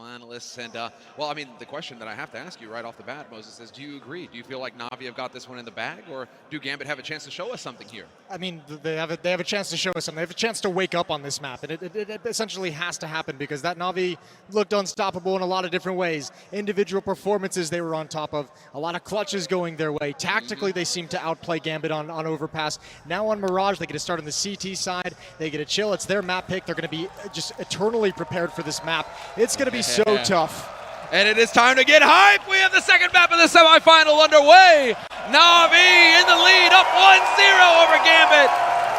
analysts, and well, I mean, the question that I have to ask you right off the bat, Moses, is do you agree? Do you feel like Na'Vi have got this one in the bag, or do Gambit have a chance to show us something here? I mean, they have a chance to show us something. They have a chance to wake up on this map, and it essentially has to happen because that Na'Vi looked unstoppable in a lot of different ways. Individual performances they were on top of, a lot of clutches going their way. Tactically, they seem to outplay Gambit on overpass. Now on Mirage, they get to start on the CT side. They get to chill. It's their map pick. They're going to be just eternally prepared for this map. It's going to be so tough. And it is time to get hype. We have the second map of the semifinal underway. Na'Vi in the lead, up 1-0 over Gambit.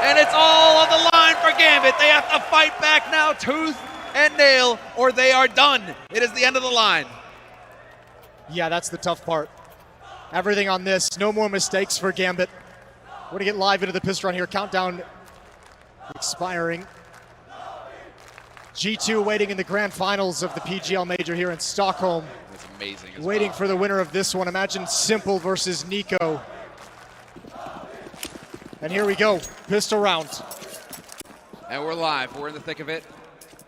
And it's all on the line for Gambit. They have to fight back now, tooth and nail, or they are done. It is the end of the line. Yeah, that's the tough part. Everything on this, no more mistakes for Gambit. We're going to get live into the pistol run here. Countdown expiring. G2 waiting in the grand finals of the PGL Major here in Stockholm. That's amazing. Waiting for the winner of this one. Imagine Simple versus Nico. And here we go, pistol round. And we're live, we're in the thick of it.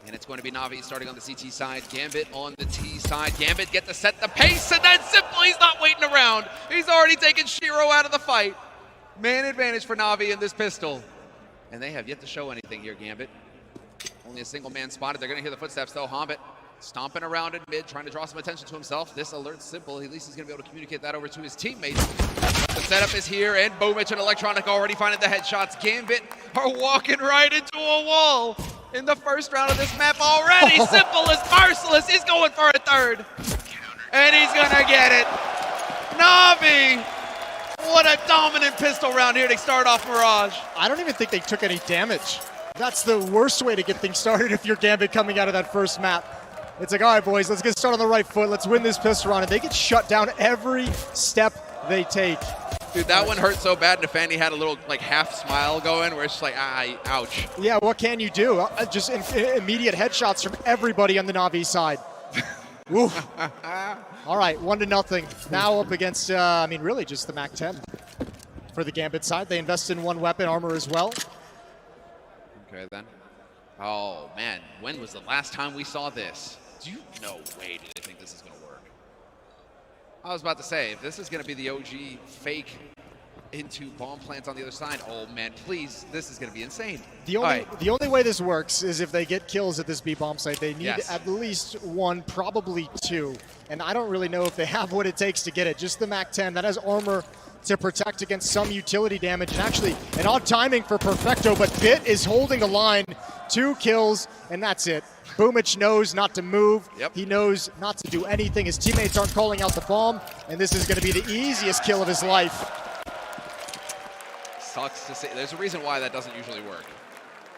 And it's going to be Na'Vi starting on the CT side, Gambit on the T side. Gambit get to set the pace, and then Simple, he's not waiting around. He's already taken Shiro out of the fight. Man advantage for Na'Vi in this pistol. And they have yet to show anything here, Gambit. Only a single man spotted. They're going to hear the footsteps though. Gambit stomping around in mid, trying to draw some attention to himself. This alert's Simple. At least he's going to be able to communicate that over to his teammates. The setup is here, and Boomich and Electronic already finding the headshots. Gambit are walking right into a wall in the first round of this map already. Simple is merciless. He's going for a third. And he's going to get it. Na'Vi, what a dominant pistol round here to start off Mirage. I don't even think they took any damage. That's the worst way to get things started if you're Gambit coming out of that first map. It's like, all right, boys, let's get started on the right foot. Let's win this pistol round. And they get shut down every step they take. Dude, that one hurt so bad. Nafani had a little like half smile going where it's just like, ouch. Yeah, what can you do? Just immediate headshots from everybody on the Na'Vi side. Oof. All right, 1-0. Now up against, I mean, really just the MAC-10 for the Gambit side. They invested in one weapon, armor as well. Okay, then. Oh, man. When was the last time we saw this? No way do they think this is going to work. I was about to say, if this is going to be the OG fake into bomb plants on the other side, oh, man, please, this is going to be insane. The only way this works is if they get kills at this B-bomb site. They need at least one, probably two. And I don't really know if they have what it takes to get it. Just the MAC-10 that has armor to protect against some utility damage, and actually an odd timing for Perfecto, but Bit is holding the line. 2 kills, and that's it. Boomich knows not to move. Yep. He knows not to do anything. His teammates aren't calling out the bomb, and this is going to be the easiest kill of his life. Sucks to say. There's a reason why that doesn't usually work,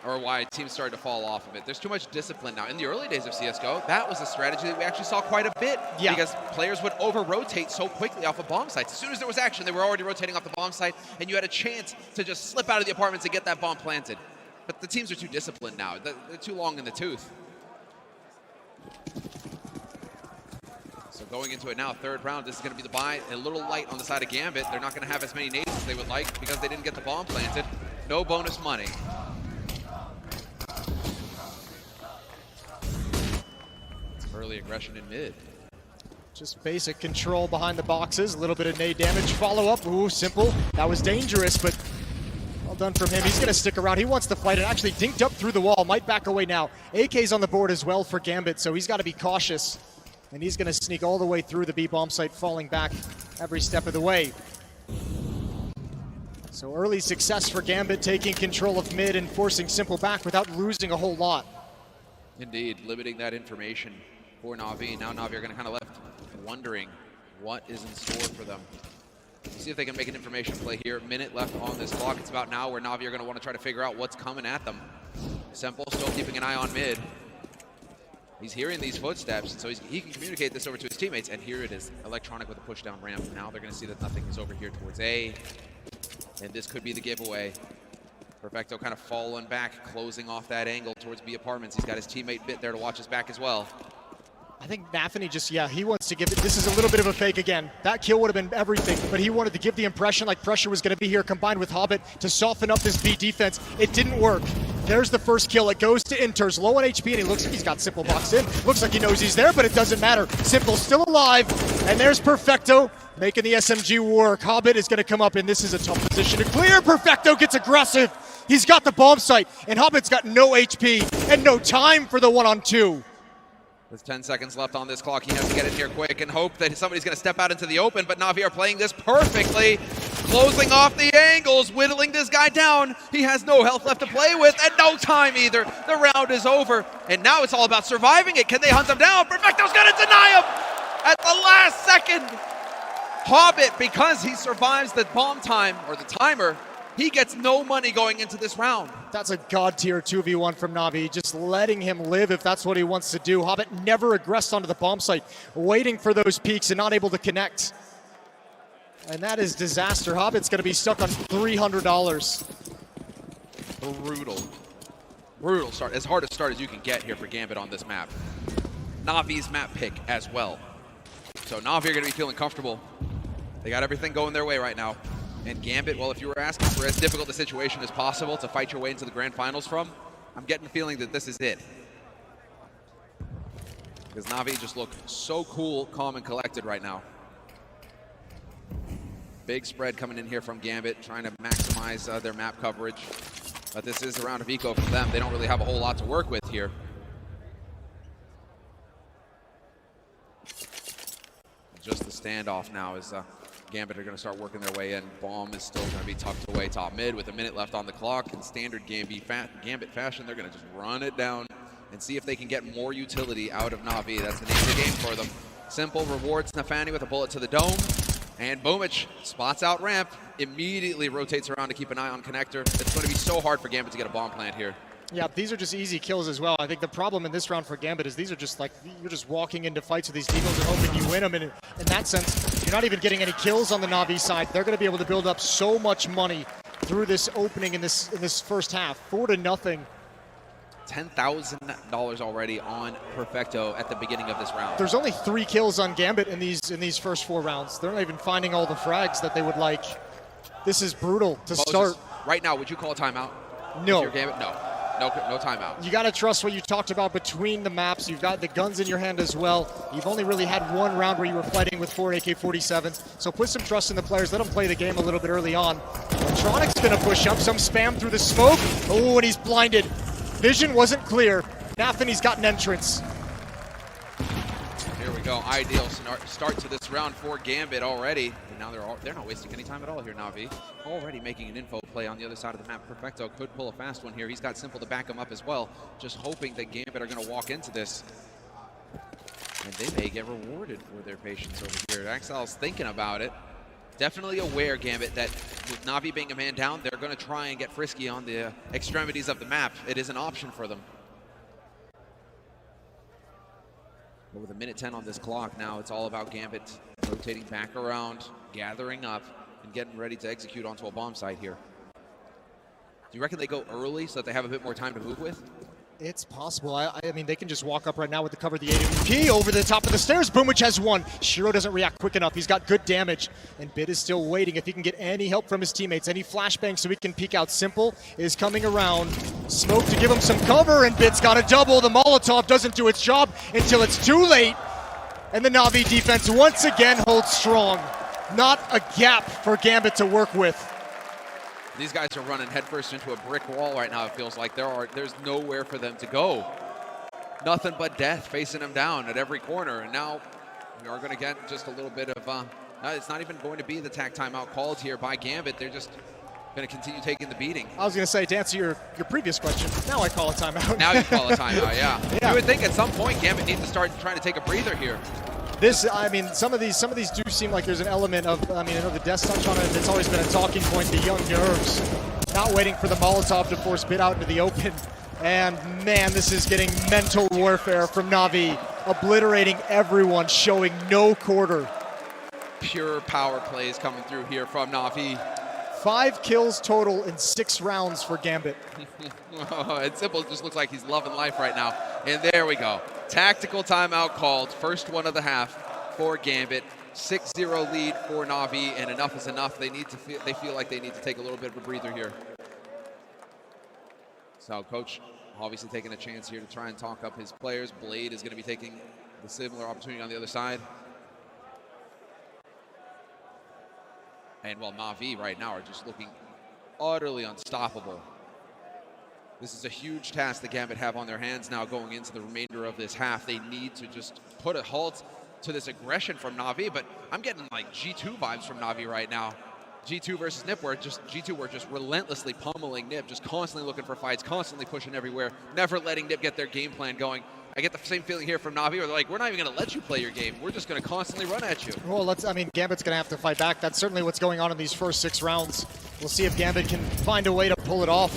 or why teams started to fall off of it. There's too much discipline now. In the early days of CSGO, that was a strategy that we actually saw quite a bit, because players would over-rotate so quickly off of bomb sites. As soon as there was action, they were already rotating off the bomb site, and you had a chance to just slip out of the apartments and get that bomb planted. But the teams are too disciplined now. They're too long in the tooth. So going into it now, third round, this is going to be the buy. A little light on the side of Gambit. They're not going to have as many nades as they would like because they didn't get the bomb planted. No bonus money. Early aggression in mid. Just basic control behind the boxes, a little bit of nade damage. Follow up, ooh, Simple. That was dangerous, but well done from him. He's going to stick around. He wants to fight and actually dinked up through the wall. Might back away now. AK's on the board as well for Gambit, so he's got to be cautious. And he's going to sneak all the way through the B-bomb site, falling back every step of the way. So early success for Gambit, taking control of mid and forcing Simple back without losing a whole lot. Indeed, limiting that information for Na'Vi. Now Na'Vi are going to kind of left wondering what is in store for them. We'll see if they can make an information play here. Minute left on this clock. It's about now where Na'Vi are going to want to try to figure out what's coming at them. Simple still keeping an eye on mid. He's hearing these footsteps, and so he can communicate this over to his teammates. And here it is, Electronic with a push down ramp. Now they're going to see that nothing is over here towards A. And this could be the giveaway. Perfecto kind of falling back, closing off that angle towards B apartments. He's got his teammate Bit there to watch his back as well. I think Nafany just, he wants to give it. This is a little bit of a fake again. That kill would have been everything, but he wanted to give the impression like pressure was going to be here, combined with Hobbit to soften up this B defense. It didn't work. There's the first kill. It goes to Inters, low on HP, and he looks like he's got Simple boxed in. Looks like he knows he's there, but it doesn't matter. Simple's still alive, and there's Perfecto making the SMG work. Hobbit is going to come up, and this is a tough position to clear. Perfecto gets aggressive. He's got the bomb site, and Hobbit's got no HP and no time for the 1-on-2. With 10 seconds left on this clock, he has to get in here quick and hope that somebody's going to step out into the open, but Na'Vi are playing this perfectly, closing off the angles, whittling this guy down. He has no health left to play with and no time either. The round is over, and now it's all about surviving it. Can they hunt him down? Perfecto's going to deny him at the last second. Hobbit, because he survives the bomb time, or the timer, he gets no money going into this round. That's a god tier 2v1 from Na'Vi, just letting him live if that's what he wants to do. Hobbit never aggressed onto the bomb site, waiting for those peaks and not able to connect. And that is disaster. Hobbit's going to be stuck on $300. Brutal. Brutal start. As hard a start as you can get here for Gambit on this map. Na'Vi's map pick as well. So Na'Vi are going to be feeling comfortable. They got everything going their way right now. And Gambit, well, if you were asking for as difficult a situation as possible to fight your way into the grand finals from, I'm getting the feeling that this is it. Because Na'Vi just look so cool, calm, and collected right now. Big spread coming in here from Gambit, trying to maximize their map coverage. But this is a round of eco for them. They don't really have a whole lot to work with here. Just the standoff now is Gambit are going to start working their way in. Bomb is still going to be tucked away top mid with a minute left on the clock. In standard Gambit fashion, they're going to just run it down and see if they can get more utility out of Na'Vi. That's the name of the game for them. Simple rewards Nafani with a bullet to the dome. And Boomich spots out ramp, immediately rotates around to keep an eye on connector. It's going to be so hard for Gambit to get a bomb plant here. Yeah, these are just easy kills as well. I think the problem in this round for Gambit is these are just like, you're just walking into fights with these Deagles and hoping you win them. And in that sense, you're not even getting any kills on the Na'Vi side. They're going to be able to build up so much money through this opening in this first half. 4-0. $10,000 already on Perfecto at the beginning of this round. There's only 3 kills on Gambit in these first 4 rounds. They're not even finding all the frags that they would like. This is brutal to Moses, start. Right now, would you call a timeout? No. Gambit? No. No timeout. You got to trust what you talked about between the maps. You've got the guns in your hand as well. You've only really had one round where you were fighting with 4 AK-47s. So put some trust in the players. Let them play the game a little bit early on. Electronic's going to push up. Some spam through the smoke. Oh, and he's blinded. Vision wasn't clear. Nafany's got an entrance. Here we go. Ideal start to this round for Gambit already. And now they're not wasting any time at all here, Na'Vi. Already making an info play on the other side of the map. Perfecto could pull a fast one here. He's got Simple to back him up as well. Just hoping that Gambit are going to walk into this. And they may get rewarded for their patience over here. Axel's thinking about it. Definitely aware, Gambit, that with Na'Vi being a man down, they're going to try and get frisky on the extremities of the map. It is an option for them. But with a minute 10 on this clock now, it's all about Gambit rotating back around, gathering up, and getting ready to execute onto a bomb site here. Do you reckon they go early so that they have a bit more time to move with? It's possible. I mean, they can just walk up right now with the cover of the AWP over the top of the stairs. Boomich has one. Shiro doesn't react quick enough. He's got good damage. And Bit is still waiting if he can get any help from his teammates. Any flashbangs so he can peek out. Simple is coming around. Smoke to give him some cover, and Bit's got a double. The Molotov doesn't do its job until it's too late. And the Na'Vi defense once again holds strong. Not a gap for Gambit to work with. These guys are running headfirst into a brick wall right now. It feels like there's nowhere for them to go. Nothing but death facing them down at every corner. And now we are going to get just a little bit of, it's not even going to be the tack timeout called here by Gambit. They're just going to continue taking the beating. I was going to say, to answer your previous question, now I call a timeout. Now you call a timeout, yeah. Yeah. You would think at some point Gambit needs to start trying to take a breather here. I mean, some of these do seem like there's an element of, I know the Death touch on it, it's always been a talking point, the young nerves. Not waiting for the Molotov to force Bit out into the open. And man, this is getting mental warfare from Na'Vi, obliterating everyone, showing no quarter. Pure power plays coming through here from Na'Vi. 5 kills total in 6 rounds for Gambit. And Simple just looks like he's loving life right now. And there we go. Tactical timeout called. First one of the half for Gambit. 6-0 lead for Na'Vi, and enough is enough. They feel like they need to take a little bit of a breather here. So Coach obviously taking a chance here to try and talk up his players. Blade is going to be taking the similar opportunity on the other side. And while Na'Vi right now are just looking utterly unstoppable. This is a huge task that Gambit have on their hands now going into the remainder of this half. They need to just put a halt to this aggression from Na'Vi, but I'm getting like G2 vibes from Na'Vi right now. G2 versus Nip, where G2 were just relentlessly pummeling Nip, just constantly looking for fights, constantly pushing everywhere, never letting Nip get their game plan going. I get the same feeling here from Na'Vi, where they're like, we're not even going to let you play your game. We're just going to constantly run at you. Well, Gambit's going to have to fight back. That's certainly what's going on in these first 6 rounds. We'll see if Gambit can find a way to pull it off.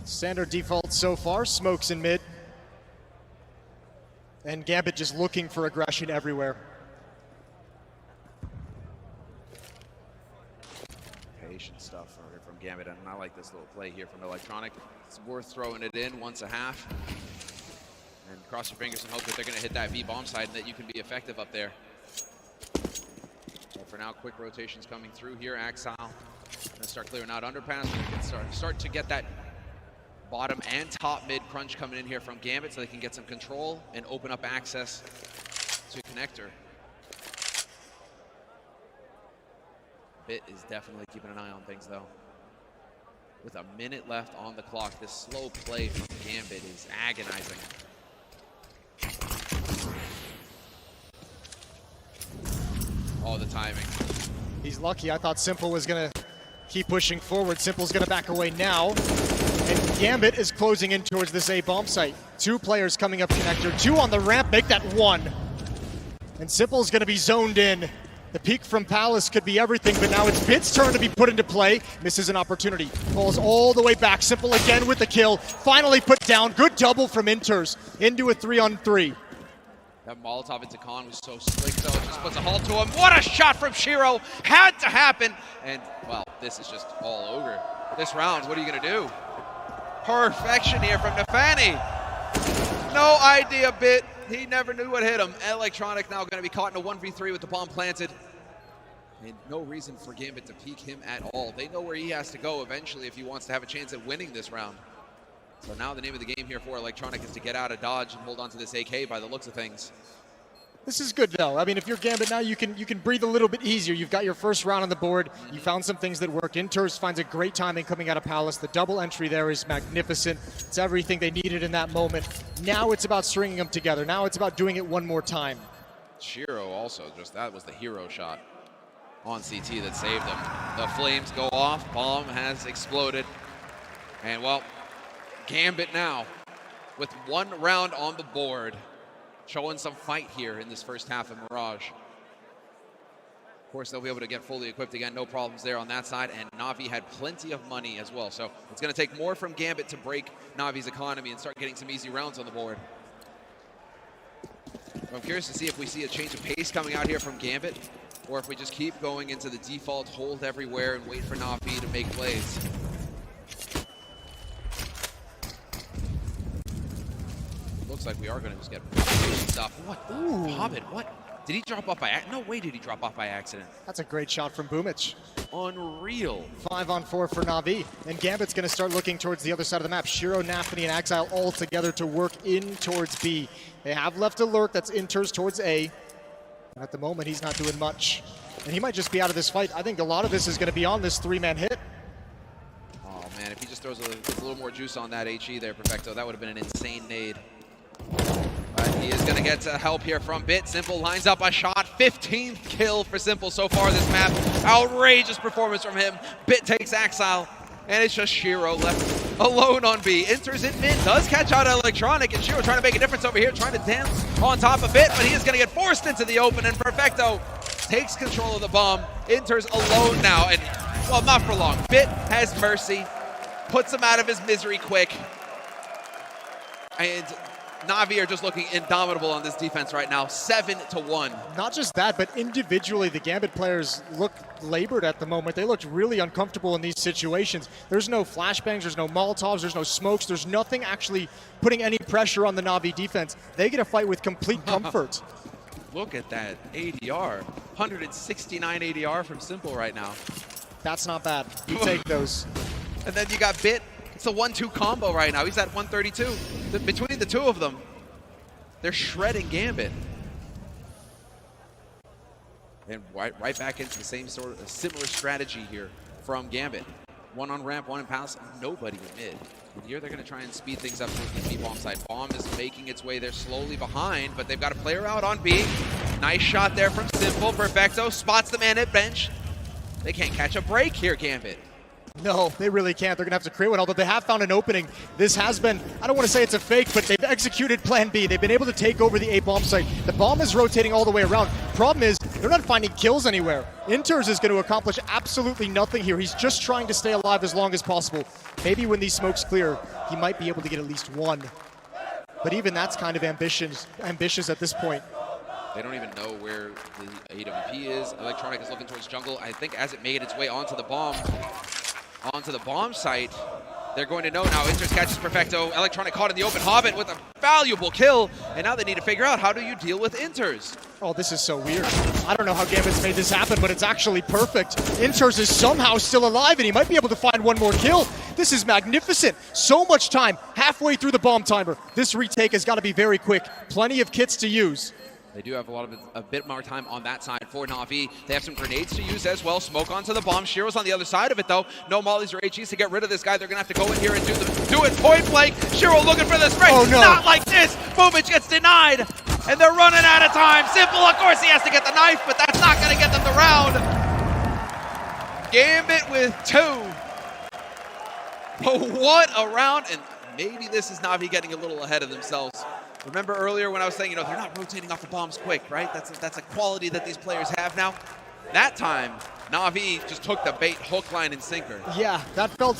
Standard default so far, smokes in mid. And Gambit just looking for aggression everywhere. Patient stuff from Gambit, and I like this little play here from Electronic. It's worth throwing it in once a half. And cross your fingers and hope that they're going to hit that B bomb side and that you can be effective up there. But for now, quick rotations coming through here. Axile going to start clearing out underpass. We can start to get that bottom and top mid crunch coming in here from Gambit so they can get some control and open up access to connector. Bit is definitely keeping an eye on things though. With a minute left on the clock, this slow play from Gambit is agonizing. Oh, the timing. He's lucky. I thought Simple was going to keep pushing forward. Simple's going to back away now. And Gambit is closing in towards this A bomb site. 2 players coming up connector, 2 on the ramp, make that 1. And Simple's going to be zoned in. The peek from Palace could be everything, but now it's Bit's turn to be put into play. Misses an opportunity. Falls all the way back. Simple again with the kill. Finally put down. Good double from Inters into a 3-on-3. That Molotov into Khan was so slick, though. It just puts a halt to him. What a shot from Shiro. Had to happen. And, well, this is just all over. This round, what are you going to do? Perfection here from Nafani. No idea, Bit. He never knew what hit him. Electronic now going to be caught in a 1v3 with the bomb planted. And no reason for Gambit to peek him at all. They know where he has to go eventually if he wants to have a chance at winning this round. So now the name of the game here for Electronic is to get out of dodge and hold on to this AK by the looks of things. This is good though. I mean, if you're Gambit now, you can breathe a little bit easier. You've got your first round on the board. You found some things that work. Inters finds a great timing coming out of Palace. The double entry there is magnificent. It's everything they needed in that moment. Now it's about stringing them together. Now it's about doing it one more time. Shiro also, that was the hero shot on CT that saved them. The flames go off. Bomb has exploded. And well, Gambit now with 1 round on the board. Showing some fight here in this first half of Mirage. Of course, they'll be able to get fully equipped again. No problems there on that side. And Na'Vi had plenty of money as well. So it's going to take more from Gambit to break Na'Vi's economy and start getting some easy rounds on the board. I'm curious to see if we see a change of pace coming out here from Gambit, or if we just keep going into the default hold everywhere and wait for Na'Vi to make plays. Looks like we are going to just get stuff. What? Ooh. Hobbit, what? Did he drop off by accident? No way did he drop off by accident. That's a great shot from Boomich. Unreal. 5-on-4 for Na'Vi. And Gambit's going to start looking towards the other side of the map. Shiro, Nafany, and Axile all together to work in towards B. They have left a lurk that's Inters towards A. And at the moment, he's not doing much. And he might just be out of this fight. I think a lot of this is going to be on this 3-man hit. Oh, man, if he just throws a little more juice on that HE there, Perfecto, that would have been an insane nade. But he is going to get help here from Bit. Simple lines up a shot. 15th kill for Simple so far this map. Outrageous performance from him. Bit takes Axile, and it's just Shiro left alone on B. Enters in mid, does catch out Electronic, and Shiro trying to make a difference over here, trying to dance on top of Bit, but he is going to get forced into the open, and Perfecto takes control of the bomb. Enters alone now, and, well, not for long. Bit has mercy, puts him out of his misery quick, and Na'Vi are just looking indomitable on this defense right now, 7-1. Not just that, but individually, the Gambit players look labored at the moment. They looked really uncomfortable in these situations. There's no flashbangs, there's no Molotovs, there's no smokes, there's nothing actually putting any pressure on the Na'Vi defense. They get a fight with complete comfort. Look at that ADR, 169 ADR from Simple right now. That's not bad. You take those. And then you got Bit. It's a 1-2 combo right now. He's at 132. Between the two of them, they're shredding Gambit. And right back into the same sort of similar strategy here from Gambit. One on ramp, one in palace, nobody in mid. And here they're going to try and speed things up towards the B-bomb side. Bomb is making its way there slowly behind, but they've got a player out on B. Nice shot there from Simple. Perfecto spots the man at bench. They can't catch a break here, Gambit. No, they really can't. They're going to have to create one, although they have found an opening. This has been, I don't want to say it's a fake, but they've executed plan B. They've been able to take over the A bomb site. The bomb is rotating all the way around. Problem is, they're not finding kills anywhere. Inters is going to accomplish absolutely nothing here. He's just trying to stay alive as long as possible. Maybe when these smokes clear, he might be able to get at least one. But even that's kind of ambitious at this point. They don't even know where the AWP is. Electronic is looking towards jungle. I think as it made its way onto the bomb site, they're going to know now. Inters catches Perfecto. Electronic caught in the open. Hobbit with a valuable kill. And now they need to figure out, how do you deal with Inters? Oh, this is so weird. I don't know how Gambit's made this happen, but it's actually perfect. Inters is somehow still alive, and he might be able to find one more kill. This is magnificent. So much time halfway through the bomb timer. This retake has got to be very quick. Plenty of kits to use. They do have a bit more time on that side for Na'Vi. They have some grenades to use as well. Smoke onto the bomb. Shiro's on the other side of it, though. No mollies or HEs to get rid of this guy. They're going to have to go in here and do it point blank. Shiro looking for the spray. Oh, no. Not like this. Boomich gets denied, and they're running out of time. Simple, of course, he has to get the knife, but that's not going to get them the round. Gambit with 2. But what a round, and maybe this is Na'Vi getting a little ahead of themselves. Remember earlier when I was saying, they're not rotating off the bombs quick, right? That's a quality that these players have now. That time, Na'Vi just took the bait, hook, line, and sinker. Yeah, that felt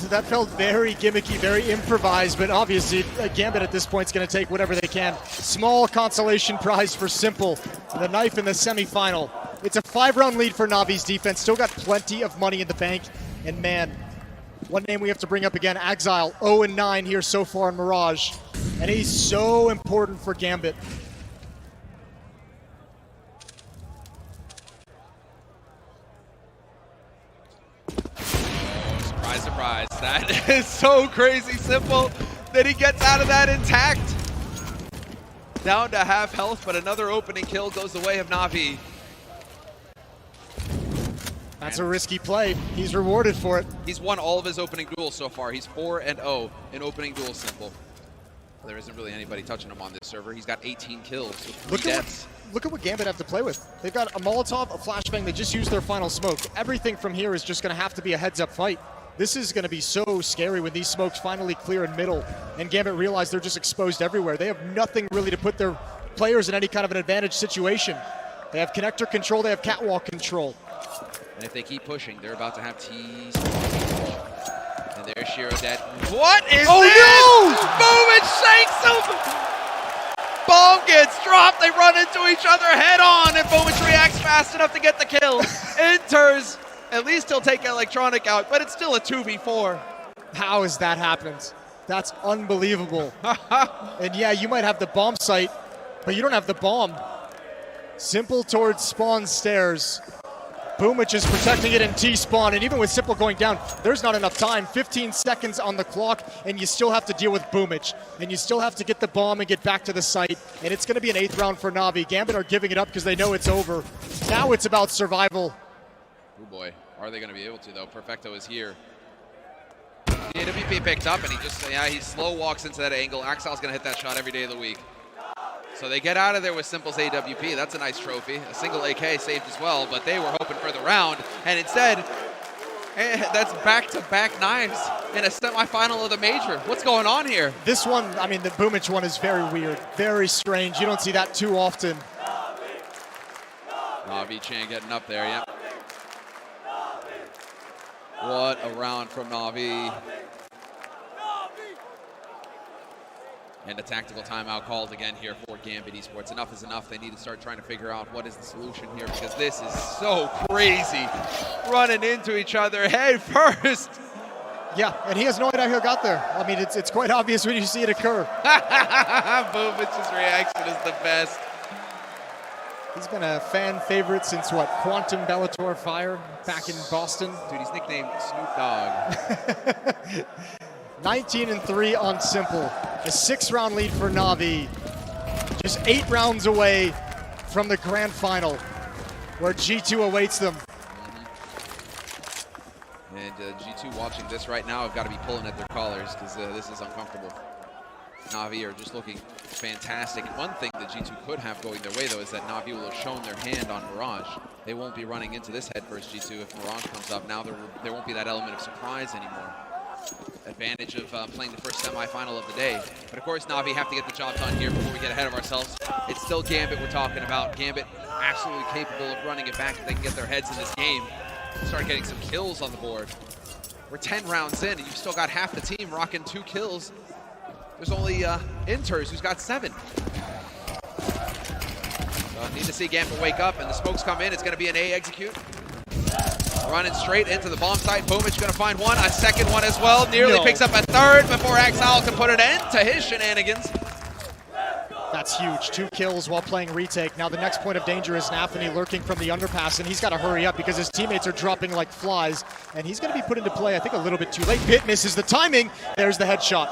very gimmicky, very improvised, but obviously Gambit at this point is going to take whatever they can. Small consolation prize for Simple, the knife in the semifinal. It's a 5-round lead for Na'Vi's defense, still got plenty of money in the bank, and man, one name we have to bring up again, Exile, 0-9 here so far in Mirage. And he's so important for Gambit. Oh, surprise, surprise. That is so crazy simple that he gets out of that intact. Down to half health, but another opening kill goes the way of Na'Vi. That's a risky play. He's rewarded for it. He's won all of his opening duels so far. He's 4-0 in opening duels, Simple. There isn't really anybody touching him on this server. He's got 18 kills with 3 deaths. Look at what Gambit have to play with. They've got a Molotov, a flashbang. They just used their final smoke. Everything from here is just going to have to be a heads-up fight. This is going to be so scary when these smokes finally clear in middle and Gambit realize they're just exposed everywhere. They have nothing really to put their players in any kind of an advantage situation. They have connector control. They have catwalk control. And if they keep pushing, they're about to have T's. And there's Shiro dead. What is this? No! Boomich shakes him! Bomb gets dropped. They run into each other head on, and Boomich reacts fast enough to get the kill. Enters. At least he'll take Electronic out, but it's still a 2v4. How has that happened? That's unbelievable. And yeah, you might have the bomb site, but you don't have the bomb. Simple towards spawn stairs. Boomich is protecting it in T-spawn, and even with Simple going down, there's not enough time. 15 seconds on the clock, and you still have to deal with Boomich. And you still have to get the bomb and get back to the site. And it's going to be an 8th round for Na'Vi. Gambit are giving it up because they know it's over. Now it's about survival. Oh boy, are they going to be able to though? Perfecto is here. The AWP picked up, and he slow walks into that angle. Axel's going to hit that shot every day of the week. So they get out of there with Simple's AWP. That's a nice trophy. A single AK saved as well, but they were hoping for the round. And instead, that's back-to-back knives in a semifinal of the major. What's going on here? This one, I mean, the Boomich one is very weird, very strange. You don't see that too often. Na'Vi Chan getting up there, yeah. What a round from Na'Vi. And a tactical timeout called again here for Gambit Esports. Enough is enough. They need to start trying to figure out what is the solution here, because this is so crazy. Running into each other head first. Yeah, and he has no idea how he got there. I mean, it's quite obvious when you see it occur. Boomich's reaction is the best. He's been a fan favorite since, what, Quantum Bellator Fire back in Boston? Dude, he's nicknamed Snoop Dogg. 19-3 on Simple. A 6-round lead for Na'Vi. Just 8 rounds away from the grand final, where G2 awaits them. And G2 watching this right now have got to be pulling at their collars because this is uncomfortable. Na'Vi are just looking fantastic. One thing that G2 could have going their way, though, is that Na'Vi will have shown their hand on Mirage. They won't be running into this head first, G2. If Mirage comes up, now there won't be that element of surprise anymore. Advantage of playing the first semifinal of the day. But of course, Na'Vi have to get the job done here before we get ahead of ourselves. It's still Gambit we're talking about. Gambit absolutely capable of running it back if they can get their heads in this game. Start getting some kills on the board. We're 10 rounds in, and you've still got half the team rocking 2 kills. There's only Inters who's got 7. So need to see Gambit wake up, and the smokes come in. It's going to be an A execute. Running straight into the bomb site. Boomich going to find one, a second one as well. Nearly picks up a third before Exile can put an end to his shenanigans. That's huge. 2 kills while playing retake. Now the next point of danger is Nafany lurking from the underpass, and he's got to hurry up because his teammates are dropping like flies, and he's going to be put into play, I think, a little bit too late. Bit misses the timing. There's the headshot.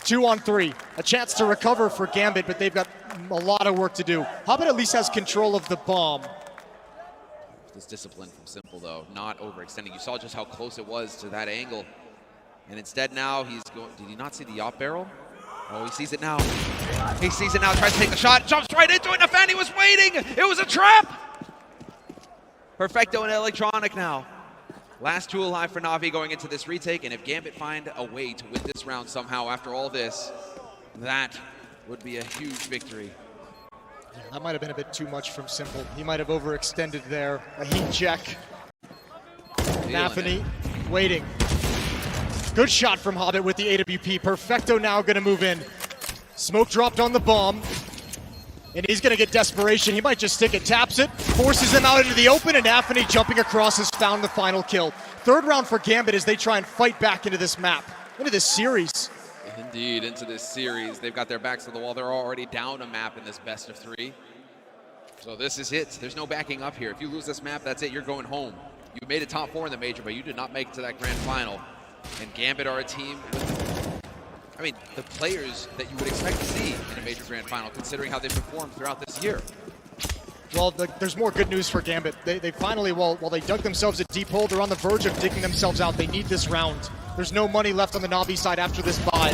2 on 3. A chance to recover for Gambit, but they've got a lot of work to do. Hobbit at least has control of the bomb. This discipline from Simple, though, not overextending. You saw just how close it was to that angle. And instead now he's going, did he not see the yacht barrel? Oh, he sees it now. He sees it now, tries to take the shot, jumps right into it. Nafany was waiting. It was a trap. Perfecto and Electronic now. Last 2 alive for Na'Vi going into this retake. And if Gambit find a way to win this round somehow after all this, that would be a huge victory. Yeah, that might have been a bit too much from Simple. He might have overextended there. A heat check. Nafany waiting. Good shot from Hobbit with the AWP. Perfecto now going to move in. Smoke dropped on the bomb. And he's going to get desperation. He might just stick it, taps it, forces him out into the open, and Nafany jumping across has found the final kill. 3rd round for Gambit as they try and fight back into this map, into this series. Indeed, into this series. They've got their backs to the wall. They're already down a map in this best of 3. So this is it. There's no backing up here. If you lose this map, that's it. You're going home. You made it top 4 in the major, but you did not make it to that grand final. And Gambit are a team with, I mean, the players that you would expect to see in a major grand final, considering how they've performed throughout this year. Well, there's more good news for Gambit. They finally, while they dug themselves a deep hole, they're on the verge of digging themselves out. They need this round. There's no money left on the Na'Vi side after this bye.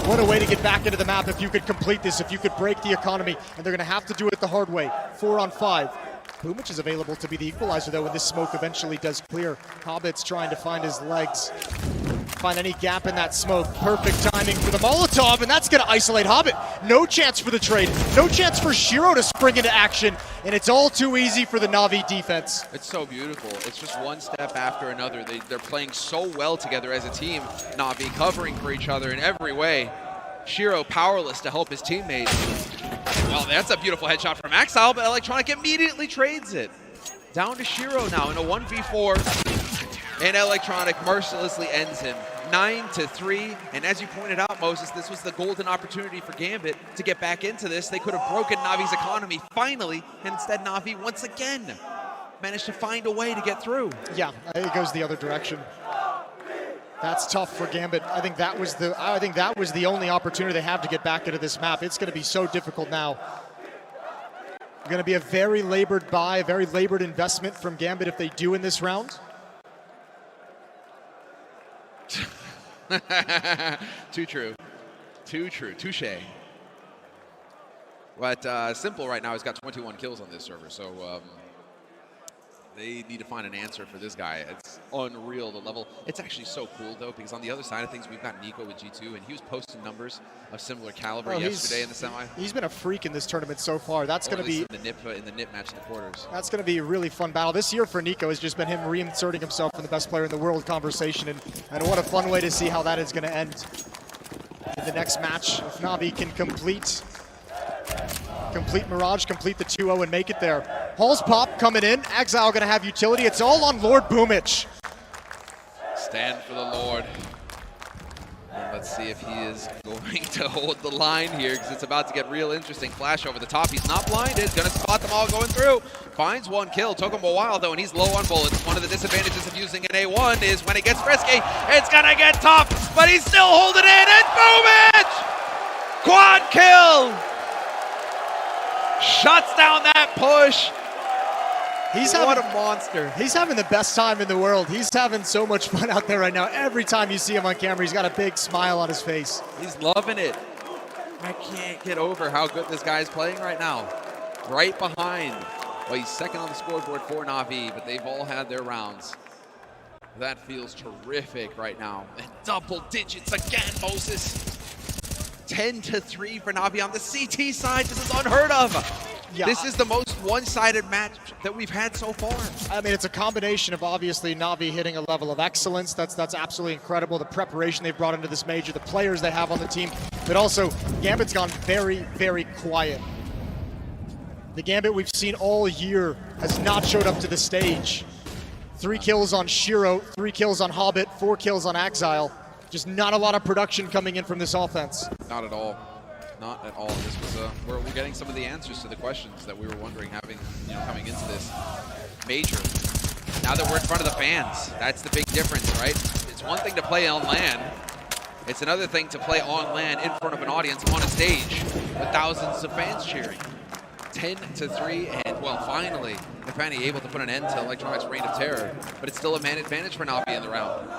What a way to get back into the map if you could complete this, if you could break the economy. And they're going to have to do it the hard way. 4 on 5. Boomich is available to be the equalizer, though, when this smoke eventually does clear. Hobbit's trying to find his legs. Find any gap in that smoke. Perfect timing for the Molotov, and that's going to isolate Hobbit. No chance for the trade. No chance for Shiro to spring into action, and it's all too easy for the Na'Vi defense. It's so beautiful. It's just one step after another. They're playing so well together as a team. Na'Vi covering for each other in every way. Shiro powerless to help his teammates. Well, that's a beautiful headshot from Exile, but Electronic immediately trades it. Down to Shiro now in a 1v4. And Electronic mercilessly ends him. 9-3, and as you pointed out, Moses, this was the golden opportunity for Gambit to get back into this. They could have broken Navi's economy finally, and instead Na'Vi once again managed to find a way to get through. Yeah, it goes the other direction. That's tough for Gambit. I think that was the only opportunity they have to get back into this map. It's going to be so difficult now. Going to be a very labored buy, a very labored investment from Gambit if they do in this round. Too true. Too true. Touche. But Simple right now has got 21 kills on this server, so they need to find an answer for this guy. It's unreal, the level. It's actually so cool, though, because on the other side of things, we've got Nico with G2, and he was posting numbers of similar caliber yesterday in the semi. He's been a freak in this tournament so far. That's going to be in the NIP match in the quarters. That's going to be a really fun battle. This year for Nico has just been him reinserting himself in the best player in the world conversation, and what a fun way to see how that is going to end in the next match. If Na'Vi can complete Mirage, complete the 2-0 and make it there. Hall's pop coming in. Exile going to have utility. It's all on Lord Boomich. Stand for the Lord. And Let's see if he is going to hold the line here, because it's about to get real interesting. Flash over the top. He's not blinded. Going to spot them all going through. Finds one kill. Took him a while, though, and he's low on bullets. One of the disadvantages of using an A1 is when it gets risky, it's going to get tough, but he's still holding it. And boom it! Quad kill! Shuts down that push. What a monster. He's having the best time in the world. He's having so much fun out there right now. Every time you see him on camera, he's got a big smile on his face. He's loving it. I can't get over how good this guy is playing right now. Right behind. Well, he's second on the scoreboard for Na'Vi, but they've all had their rounds. That feels terrific right now. And double digits again, Moses. 10-3 for Na'Vi on the CT side. This is unheard of. Yeah. This is the most one-sided match that we've had so far. I mean, it's a combination of obviously Na'Vi hitting a level of excellence. That's absolutely incredible. The preparation they've brought into this major, the players they have on the team, but also Gambit's gone very, very quiet. The Gambit we've seen all year has not showed up to the stage. 3 kills on Shiro, 3 kills on Hobbit, 4 kills on Exile. Just not a lot of production coming in from this offense. Not at all. Not at all. This was we're getting some of the answers to the questions that we were wondering coming into this major. Now that we're in front of the fans, that's the big difference, right? It's one thing to play on LAN. It's another thing to play on LAN in front of an audience on a stage with thousands of fans cheering. 10-3, and well, finally, Na'Vi able to put an end to Electronic's reign of terror, but it's still a man advantage for Na'Vi in the round.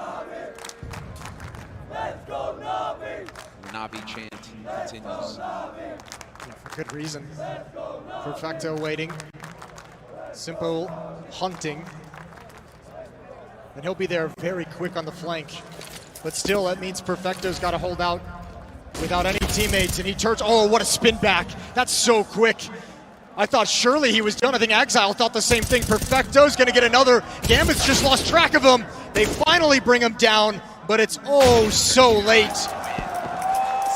Let's go, Na'Vi! The Na'Vi chant continues. For good reason. Perfecto waiting. Simple hunting. And he'll be there very quick on the flank. But still, that means Perfecto's got to hold out without any teammates, and he turns. Oh, what a spin back. That's so quick. I thought surely he was done. I think Exile thought the same thing. Perfecto's going to get another. Gambit's just lost track of him. They finally bring him down, but it's oh so late.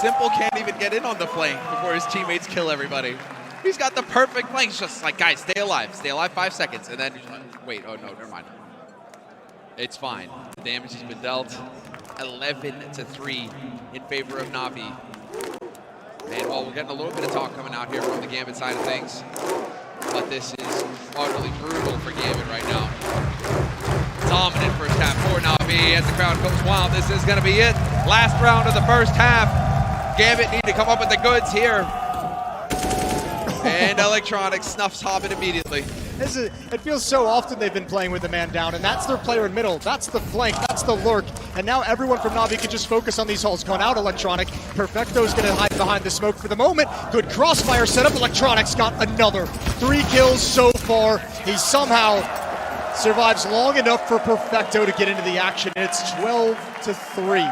Simple can't even get in on the flank before his teammates kill everybody. He's got the perfect flank. He's just like, guys, stay alive. Stay alive 5 seconds. And then, wait, oh no, never mind. It's fine. The damage has been dealt. 11-3 in favor of Na'Vi. And while we're getting a little bit of talk coming out here from the Gambit side of things, but this is utterly brutal for Gambit right now. Dominant first half for Na'Vi as the crowd goes wild. This is going to be it. Last round of the first half. Gambit need to come up with the goods here. And Electronics snuffs Hobbit immediately. It feels so often they've been playing with the man down, and that's their player in middle. That's the flank. That's the lurk. And now everyone from Na'Vi can just focus on these halls. Going out Electronic. Perfecto's going to hide behind the smoke for the moment. Good crossfire setup. Electronic's got another. 3 kills so far. He somehow survives long enough for Perfecto to get into the action. It's 12-3.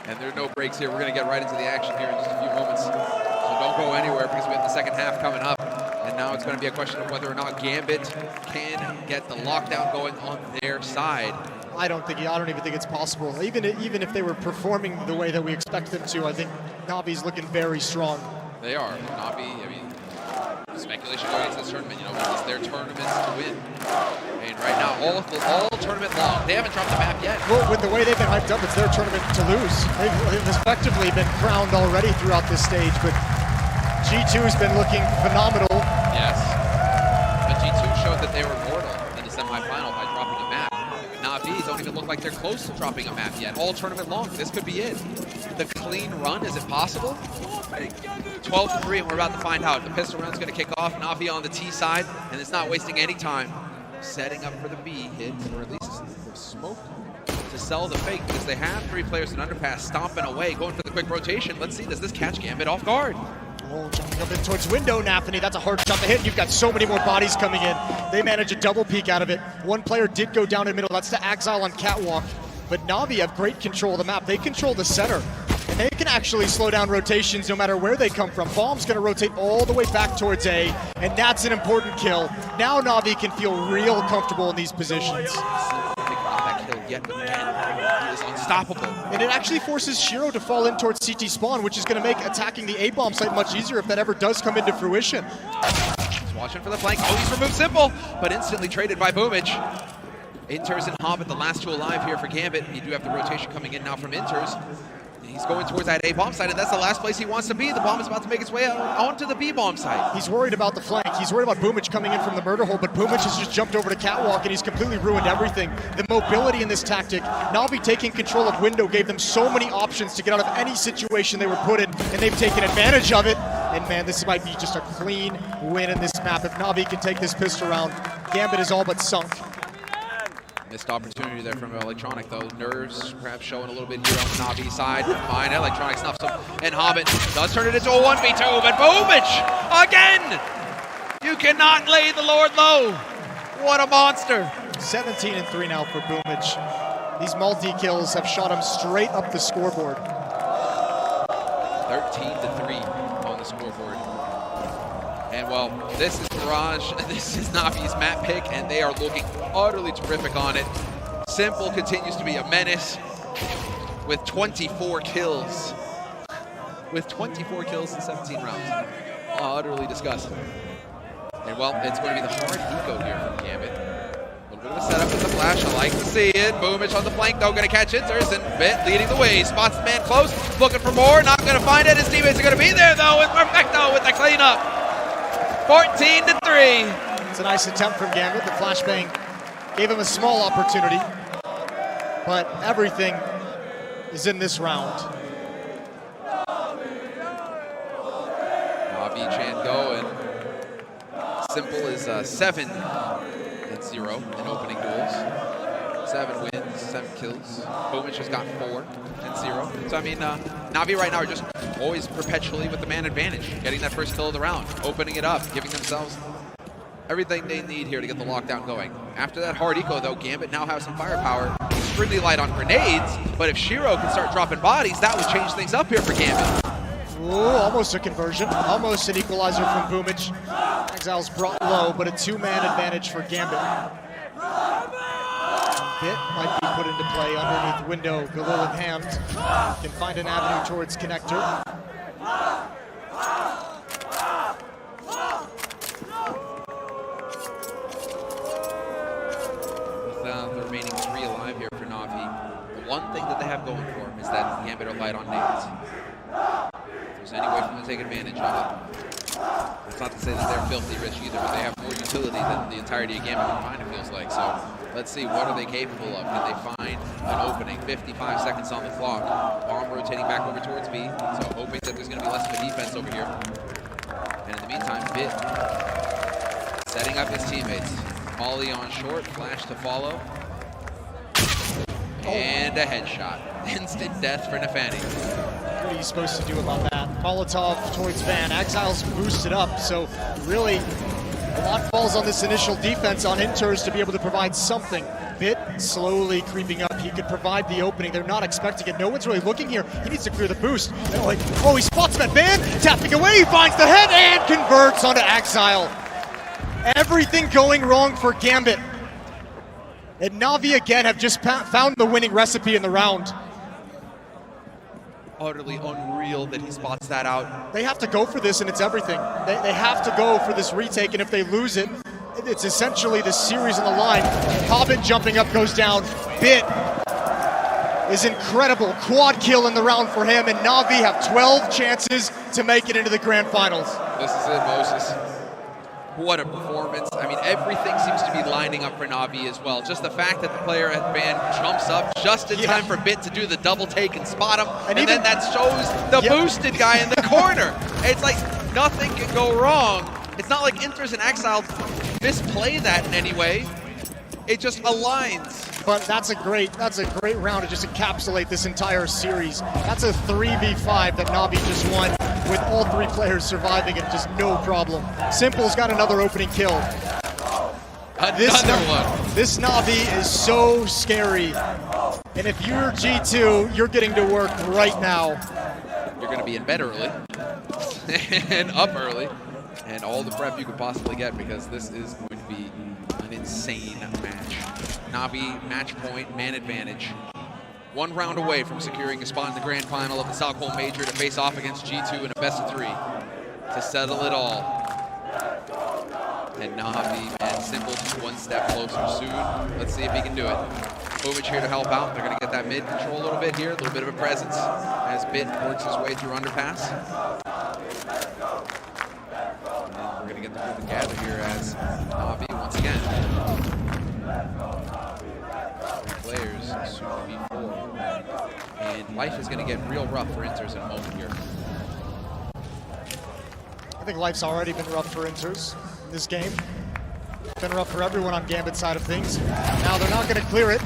And there are no breaks here. We're going to get right into the action here in just a few moments. So don't go anywhere because we have the second half coming up. And now it's going to be a question of whether or not Gambit can get the lockdown going on their side. I don't even think it's possible. Even if they were performing the way that we expect them to, I think Na'Vi's looking very strong. They are. Na'Vi, I mean, speculation going into this tournament, it's their tournament to win. And right now, all tournament long, they haven't dropped the map yet. Well, with the way they've been hyped up, it's their tournament to lose. They've effectively been crowned already throughout this stage, but G2's been looking phenomenal. Yes. But G2 showed that they were mortal in the semifinal by dropping a map. Na'Vi don't even look like they're close to dropping a map yet. All tournament long, this could be it. The clean run, is it possible? 12-3, and we're about to find out. The pistol round's going to kick off. Na'Vi on the T side, and it's not wasting any time. Setting up for the B hit, or at least smoke to sell the fake, because they have 3 players in underpass stomping away, going for the quick rotation. Let's see, does this catch Gambit off guard? Oh, jumping up in towards window, Nafany. That's a hard shot to hit. You've got so many more bodies coming in. They manage a double peek out of it. One player did go down in middle. That's to Exile on Catwalk. But Na'Vi have great control of the map. They control the center. And they can actually slow down rotations no matter where they come from. Bomb's going to rotate all the way back towards A, and that's an important kill. Now Na'Vi can feel real comfortable in these positions. That kill yet again. He is unstoppable. And it actually forces Shiro to fall in towards CT spawn, which is going to make attacking the A-bomb site much easier if that ever does come into fruition. He's watching for the flank. Oh, he's removed Simple, but instantly traded by Boomage. Inters and Hobbit, the last two alive here for Gambit. You do have the rotation coming in now from Inters. He's going towards that A bomb site, and that's the last place he wants to be. The bomb is about to make its way out onto the B bomb site. He's worried about the flank. He's worried about Boomich coming in from the murder hole, but Boomich has just jumped over to Catwalk, and he's completely ruined everything. The mobility in this tactic, Na'Vi taking control of window gave them so many options to get out of any situation they were put in, and they've taken advantage of it. And man, this might be just a clean win in this map. If Na'Vi can take this pistol round, Gambit is all but sunk. Missed opportunity there from Electronic, though. Nerves perhaps showing a little bit here on the Na'Vi side. Fine, Electronic snuffs him. And Hobbit does turn it into a 1v2, but Boomich again! You cannot lay the Lord low. What a monster. 17-3 now for Boomich. These multi-kills have shot him straight up the scoreboard. 13-3 on the scoreboard. And well, this is Mirage, this is Na'Vi's map pick, and they are looking utterly terrific on it. Simple continues to be a menace with 24 kills. With 24 kills in 17 rounds. Utterly disgusting. And well, it's going to be the hard eco here from Gambit. A little bit of a setup with the flash, I like to see it. Boomich on the flank though, going to catch Inters, and Bit leading the way. Spots the man close, looking for more, not going to find it. His teammates are going to be there though, with Perfecto with the cleanup. 14-3. It's a nice attempt from Gambit. The flashbang gave him a small opportunity, but everything is in this round. Na'Vi Chan go, and Simple is 7-0 in opening duels. 7 wins, 7 kills. Boomich has got 4-0. So I mean, Na'Vi right now are just always perpetually with the man advantage, getting that first kill of the round, opening it up, giving themselves everything they need here to get the lockdown going. After that hard eco, though, Gambit now has some firepower. Extremely light on grenades, but if Shiro can start dropping bodies, that would change things up here for Gambit. Ooh, almost a conversion, almost an equalizer from Boomich. Exile's brought low, but a two-man advantage for Gambit. Bit might be put into play underneath window. Galil in hand can find an avenue towards connector. With the remaining 3 alive here for Na'Vi, the one thing that they have going for them is that Gambit are light on nades. If there's any way for them to take advantage of it. It's not to say that they're filthy rich either, but they have more utility than the entirety of Gambit combined, it feels like. So let's see, what are they capable of? Can they find an opening? 55 seconds on the clock. Bomb rotating back over towards B, so hoping that there's going to be less of a defense over here. And in the meantime, Bit setting up his teammates. Molly on short, flash to follow. And a headshot. Instant death for Nafani. What are you supposed to do about that? Molotov towards Van. Exile's boosted up, so really a lot falls on this initial defense on Inters to be able to provide something. Bit slowly creeping up. He could provide the opening. They're not expecting it. No one's really looking here. He needs to clear the boost. They're like, oh, he spots that Van, tapping away. He finds the head and converts onto Exile. Everything going wrong for Gambit. And Na'Vi again have just found the winning recipe in the round. Utterly unreal that he spots that out. They have to go for this, and it's everything. They have to go for this retake, and if they lose it, it's essentially the series on the line. Hobbit jumping up goes down. Bit is incredible. Quad kill in the round for him, and Na'Vi have 12 chances to make it into the grand finals. This is it, Moses. What a performance. I mean, everything seems to be lining up for Na'Vi as well. Just the fact that the player at Van jumps up just in time for Bit to do the double take and spot him, and then that shows the boosted guy in the corner. It's like nothing can go wrong. It's not like Inters and Exile misplay that in any way. It just aligns. But that's a great round to just encapsulate this entire series. That's a 3v5 that Na'Vi just won with all 3 players surviving and just no problem. Simple's got another opening kill. Another one. This Na'Vi is so scary. And if you're G2, you're getting to work right now. You're going to be in bed early and up early and all the prep you could possibly get, because this is going to be an insane match. Na'Vi match point, man advantage. 1 round away from securing a spot in the grand final of the Stockholm Major to face off against G2 in a best of 3 to settle it all. And Navi and Simple just one step closer soon. Let's see if he can do it. Boomich here to help out. They're going to get that mid control a little bit here, a little bit of a presence as Bit works his way through underpass. And we're going to get the group together here as Navi once again. 3 players, soon to be 4. And life is going to get real rough for Inters in a moment here. I think life's already been rough for Inters in this game. Been rough for everyone on Gambit side of things. Now they're not going to clear it.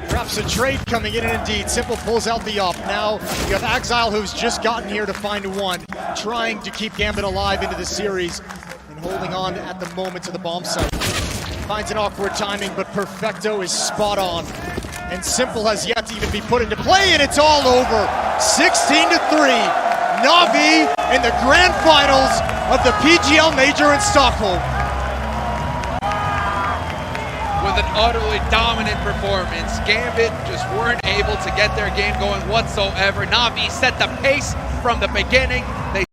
Perhaps a trade coming in, and indeed, Simple pulls out the up. Now you have Exile, who's just gotten here to find one, trying to keep Gambit alive into the series and holding on at the moment to the bomb site. Finds an awkward timing, but Perfecto is spot on. And Simple has yet to even be put into play, and it's all over. 16-3. Navi in the grand finals of the PGL Major in Stockholm. With an utterly dominant performance, Gambit just weren't able to get their game going whatsoever. Navi set the pace from the beginning. They